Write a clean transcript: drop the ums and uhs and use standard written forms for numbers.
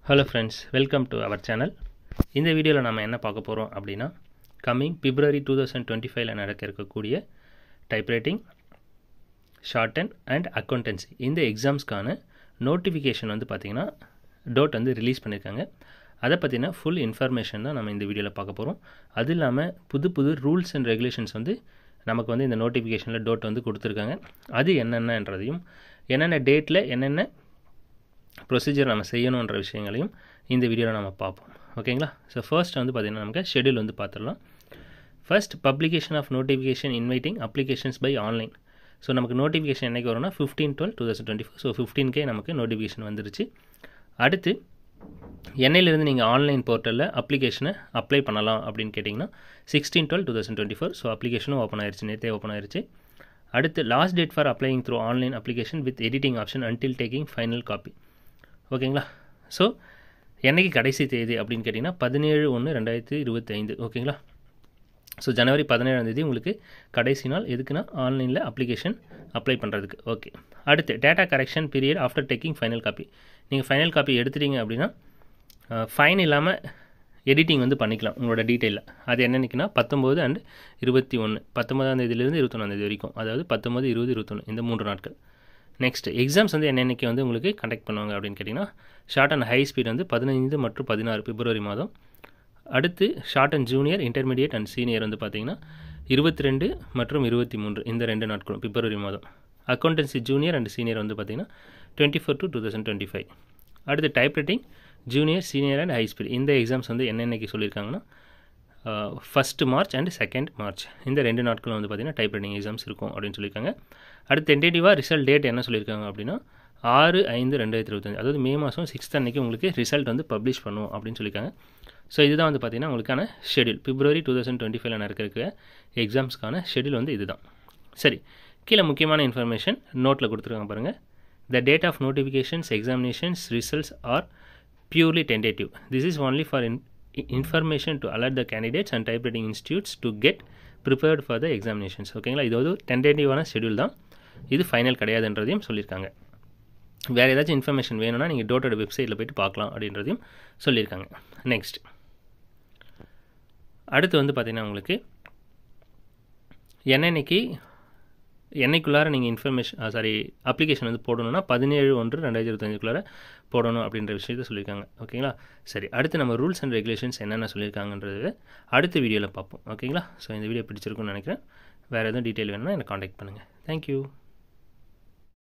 Hello friends, welcome to our channel. இந்த வீடியோவில் நம்ம என்ன பார்க்க போகிறோம் அப்படின்னா கம்மிங் பிப்ரவரி 2025 நடக்க இருக்கக்கூடிய டைப்ரைட்டிங் ஷார்ட்டன் அண்ட் அக்கௌண்டன்சி இந்த எக்ஸாம்ஸ்க்கான நோட்டிஃபிகேஷன் வந்து பார்த்திங்கன்னா டோட் வந்து ரிலீஸ் பண்ணியிருக்காங்க. அதை பற்றின ஃபுல் இன்ஃபர்மேஷன் தான் நம்ம இந்த வீடியோவில் பார்க்க போகிறோம். அது இல்லாமல் புது ரூல்ஸ் அண்ட் ரெகுலேஷன்ஸ் வந்து நமக்கு வந்து இந்த நோட்டிஃபிகேஷனில் டோட் வந்து கொடுத்துருக்காங்க. அது என்னென்னன்றதையும் என்னென்ன டேட்டில் என்னென்ன ப்ரொசீஜர் நம்ம செய்யணுன்ற விஷயங்களையும் இந்த வீடியோவில் நம்ம பார்ப்போம். ஓகேங்களா? ஸோ ஃபர்ஸ்ட் வந்து பார்த்திங்கன்னா நமக்கு ஷெடியூல் வந்து பார்த்துடலாம். First publication of notification inviting applications by online. So நமக்கு நோட்டிஃபிகேஷன் என்றைக்கு வரும்னா 15/12/2024. ஸோ 15K நமக்கு நோட்டிஃபிகேஷன் வந்துருச்சு. அடுத்து என்னையிலேருந்து நீங்கள் ஆன்லைன் போர்ட்டலில் அப்ளிகேஷனை அப்ளை பண்ணலாம் அப்படின்னு கேட்டிங்கன்னா 16/12/2024. ஸோ அப்ளிகேஷனும் ஓப்பன் ஆயிடுச்சு, நேற்றே ஓப்பன் ஆயிடுச்சு. அடுத்து last date for applying through online application with editing option until taking final copy. ஓகேங்களா? ஸோ என்றைக்கு கடைசி தேதி அப்படின்னு கேட்டிங்கன்னா 17/1/2025. ஓகேங்களா? ஸோ ஜனவரி 17 உங்களுக்கு கடைசி நாள். எதுக்குன்னா ஆன்லைனில் அப்ளிகேஷன் அப்ளை பண்ணுறதுக்கு. ஓகே. அடுத்து data correction period after taking final copy. நீங்கள் ஃபைனல் காப்பி எடுத்துட்டீங்க அப்படின்னா ஃபைன் இல்லாமல் எடிட்டிங் வந்து பண்ணிக்கலாம் உங்களோட டீட்டெயிலில். அது என்னென்னைக்குன்னா 19 and 21, 19ஆம் தேதியிலேருந்து 21ஆம் தேதி வரைக்கும், அதாவது 19, 20, 21 இந்த 3 நாட்கள். நெக்ஸ்ட் எக்ஸாம்ஸ் வந்து என்னென்னைக்கு வந்து உங்களுக்கு கண்டக்ட் பண்ணுவாங்க அப்படின்னு கேட்டிங்கன்னா ஷார்ட் அண்ட் ஹை ஸ்பீட் வந்து 15 மற்றும் 16 பிப்ரவரி மாதம். அடுத்து short and junior, intermediate and senior வந்து பார்த்திங்கன்னா 22 மற்றும் 23 இந்த 2 நாட்களும் பிப்ரவரி மாதம். அக்கௌண்டன்சி ஜூனியர் அண்ட் சீனியர் வந்து பார்த்திங்கன்னா 24 to 2025. அடுத்து typewriting junior, senior and high speed இந்த எக்ஸாம்ஸ் வந்து என்னென்னைக்கு சொல்லியிருக்காங்கன்னா 1 March and 2 March இந்த 2 நாட்களும் வந்து பார்த்திங்கன்னா டைப்ரைட்டிங் எக்ஸாம்ஸ் இருக்கும் அப்படின்னு சொல்லியிருக்காங்க. அடுத்து டென்டேட்டிவாக ரிசல்ட் டேட் என்ன சொல்லியிருக்காங்க அப்படின்னா 6/5/2025, அதாவது மே மாதம் 6th அன்றைக்கி உங்களுக்கு ரிசல்ட் வந்து பப்ளிஷ் பண்ணுவோம் அப்படின்னு சொல்லியிருக்காங்க. ஸோ இதுதான் வந்து பார்த்திங்கன்னா உங்களுக்கான ஷெடியூல். பிப்ரவரி 2025 நடக்கிற எக்ஸாம்ஸ்க்கான ஷெடியூல் வந்து இதுதான். சரி, கீழே முக்கியமான இன்ஃபர்மேஷன் நோட்டில் கொடுத்துருக்காங்க பாருங்கள். The date of notifications examinations results are purely tentative. This is only for information to alert the candidates and typewriting institutes to get prepared for the examinations. ஓகேங்களா? இது ஒரு டென்டேட்டிவான ஷெடியூல் தான், இது ஃபைனல் கிடையாதுன்றதையும் சொல்லியிருக்காங்க. வேறு ஏதாச்சும் இன்ஃபர்மேஷன் வேணும்னா நீங்கள் டோட்டோட வெப்சைட்டில் போய்ட்டு பார்க்கலாம் அப்படின்றதையும் சொல்லியிருக்காங்க. நெக்ஸ்ட் அடுத்து வந்து பார்த்திங்கன்னா உங்களுக்கு என்னைக்குள்ளார நீங்கள் அப்ளிகேஷன் வந்து போடணும்னா 17/1/2025 போடணும் அப்படின்ற விஷயத்தை சொல்லியிருக்காங்க. ஓகேங்களா? சரி, அடுத்து நம்ம ரூல்ஸ் அண்ட் ரெகுலேஷன்ஸ் என்னென்ன சொல்லியிருக்காங்கன்றது அடுத்த வீடியோவில் பார்ப்போம். ஓகேங்களா? ஸோ இந்த வீடியோ பிடிச்சிருக்குன்னு நினைக்கிறேன். வேறு எதுவும் டீட்டெயில் வேணும்னா என்னை காண்டாக்ட் பண்ணுங்கள். தேங்க்யூ.